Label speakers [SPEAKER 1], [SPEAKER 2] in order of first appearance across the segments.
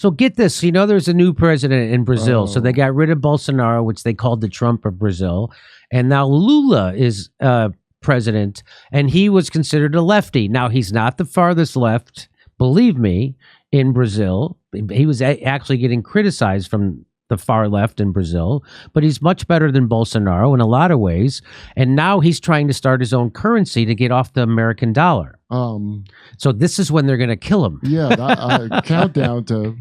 [SPEAKER 1] So get this, there's a new president in Brazil. So they got rid of Bolsonaro, which they called the Trump of Brazil. And now Lula is president, and he was considered a lefty. Now, he's not the farthest left, believe me, in Brazil. He was actually getting criticized from the far left in Brazil, but he's much better than Bolsonaro in a lot of ways. And now he's trying to start his own currency to get off the American dollar. So this is when they're going to kill him.
[SPEAKER 2] Yeah, countdown to...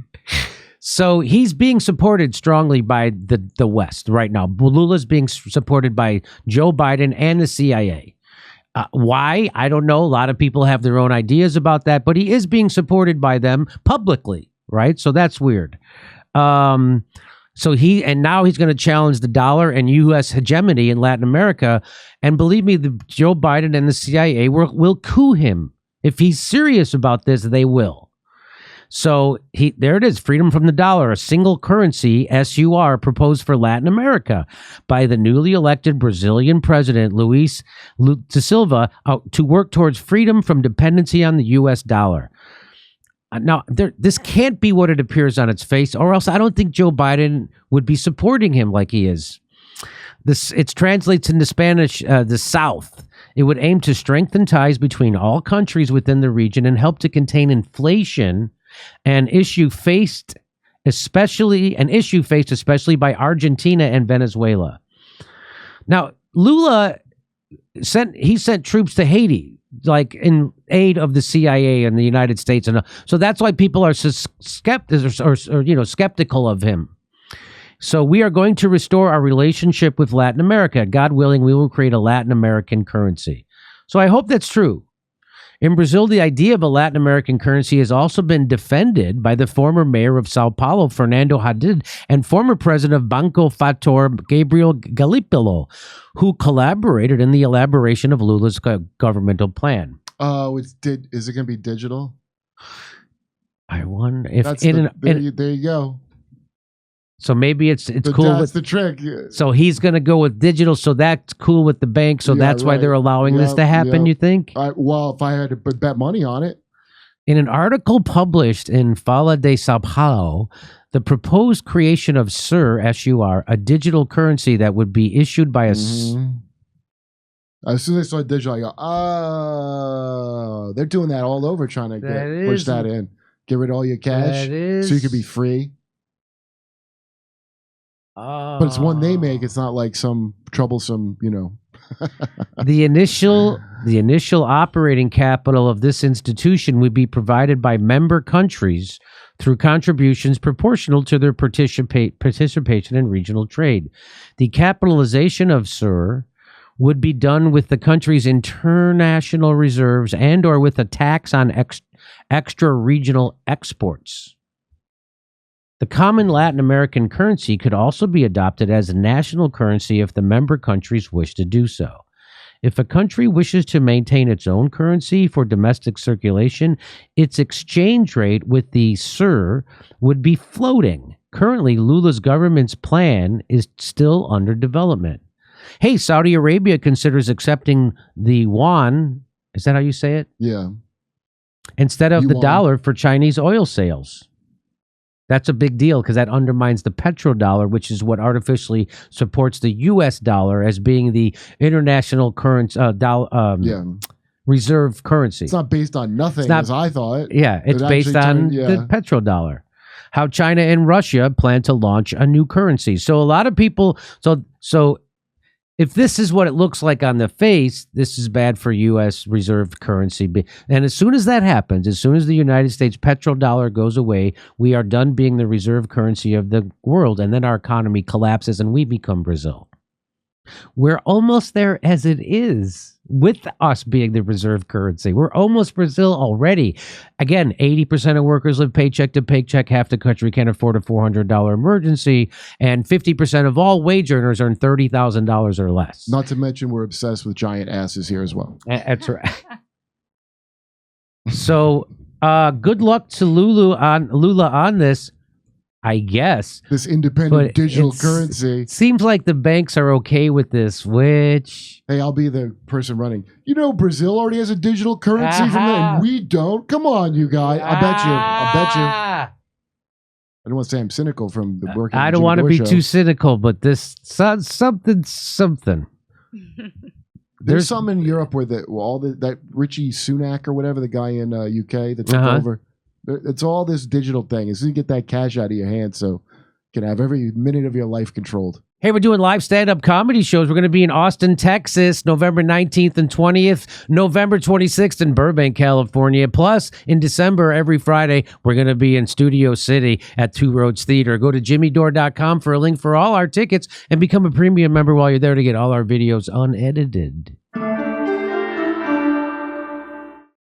[SPEAKER 1] So he's being supported strongly by the West right now. Lula's being supported by Joe Biden and the CIA. Why? I don't know. A lot of people have their own ideas about that, but he is being supported by them publicly, right? So that's weird. Now he's going to challenge the dollar and U.S. hegemony in Latin America. And believe me, Joe Biden and the CIA will coup him. If he's serious about this, they will. So there it is, freedom from the dollar, a single currency, SUR, proposed for Latin America by the newly elected Brazilian president, Luiz da Silva, to work towards freedom from dependency on the U.S. dollar. Now, this can't be what it appears on its face, or else I don't think Joe Biden would be supporting him like he is. It translates into Spanish, the South. It would aim to strengthen ties between all countries within the region and help to contain inflation, an issue faced especially by Argentina and Venezuela. Now, Lula sent troops to Haiti, like in aid of the CIA and the United States, and so that's why people are skeptical of him. So we are going to restore our relationship with Latin America. God willing, we will create a Latin American currency. So I hope that's true. In Brazil, the idea of a Latin American currency has also been defended by the former mayor of Sao Paulo, Fernando Haddad, and former president of Banco Fator, Gabriel Galípolo, who collaborated in the elaboration of Lula's governmental plan.
[SPEAKER 2] Is it going to be digital?
[SPEAKER 1] I wonder if
[SPEAKER 2] there you go.
[SPEAKER 1] So maybe it's cool.
[SPEAKER 2] That's the trick.
[SPEAKER 1] So he's going to go with digital. So that's cool with the bank. So that's why they're allowing this to happen, you think?
[SPEAKER 2] Well, if I had to bet money on it.
[SPEAKER 1] In an article published in Folha de Sao Paulo, the proposed creation of SUR, S-U-R, a digital currency that would be issued by a...
[SPEAKER 2] As soon as I saw digital, I go, oh, they're doing that all over, trying to push that in. Get rid of all your cash so you could be free. But it's one they make. It's not like some troublesome,
[SPEAKER 1] The initial operating capital of this institution would be provided by member countries through contributions proportional to their participation in regional trade. The capitalization of SUR would be done with the country's international reserves and or with a tax on extra regional exports. The common Latin American currency could also be adopted as a national currency if the member countries wish to do so. If a country wishes to maintain its own currency for domestic circulation, its exchange rate with the SUR would be floating. Currently, Lula's government's plan is still under development. Hey, Saudi Arabia considers accepting the yuan, is that how you say it?
[SPEAKER 2] Yeah.
[SPEAKER 1] Instead of the dollar for Chinese oil sales. That's a big deal because that undermines the petrodollar, which is what artificially supports the U.S. dollar as being the international reserve currency.
[SPEAKER 2] It's not based on nothing, as I thought.
[SPEAKER 1] Yeah, it's based on the petrodollar. How China and Russia plan to launch a new currency. So a lot of people, so if this is what it looks like on the face, this is bad for U.S. reserve currency. And as soon as that happens, as soon as the United States petrodollar goes away, we are done being the reserve currency of the world, and then our economy collapses and we become Brazil. We're almost there as it is with us being the reserve currency. We're almost Brazil already. Again, 80% of workers live paycheck to paycheck. Half the country can't afford a $400 emergency. And 50% of all wage earners earn $30,000 or less.
[SPEAKER 2] Not to mention we're obsessed with giant asses here as well.
[SPEAKER 1] That's right. So good luck to Lula on this. I guess.
[SPEAKER 2] This independent digital currency.
[SPEAKER 1] Seems like the banks are okay with this, which...
[SPEAKER 2] Hey, I'll be the person running. Brazil already has a digital currency from them, and we don't. Come on, you guys. I bet you. I don't want to say I'm cynical from the work.
[SPEAKER 1] I don't want to be too cynical, but this something.
[SPEAKER 2] There's some in Europe where that Richie Sunak or whatever, the guy in UK that took over. It's all this digital thing. As soon as you get that cash out of your hand, so you can have every minute of your life controlled.
[SPEAKER 1] Hey, we're doing live stand-up comedy shows. We're going to be in Austin, Texas, November 19th and 20th, November 26th in Burbank, California. Plus, in December, every Friday, we're going to be in Studio City at Two Roads Theater. Go to jimmydore.com for a link for all our tickets and become a premium member while you're there to get all our videos unedited.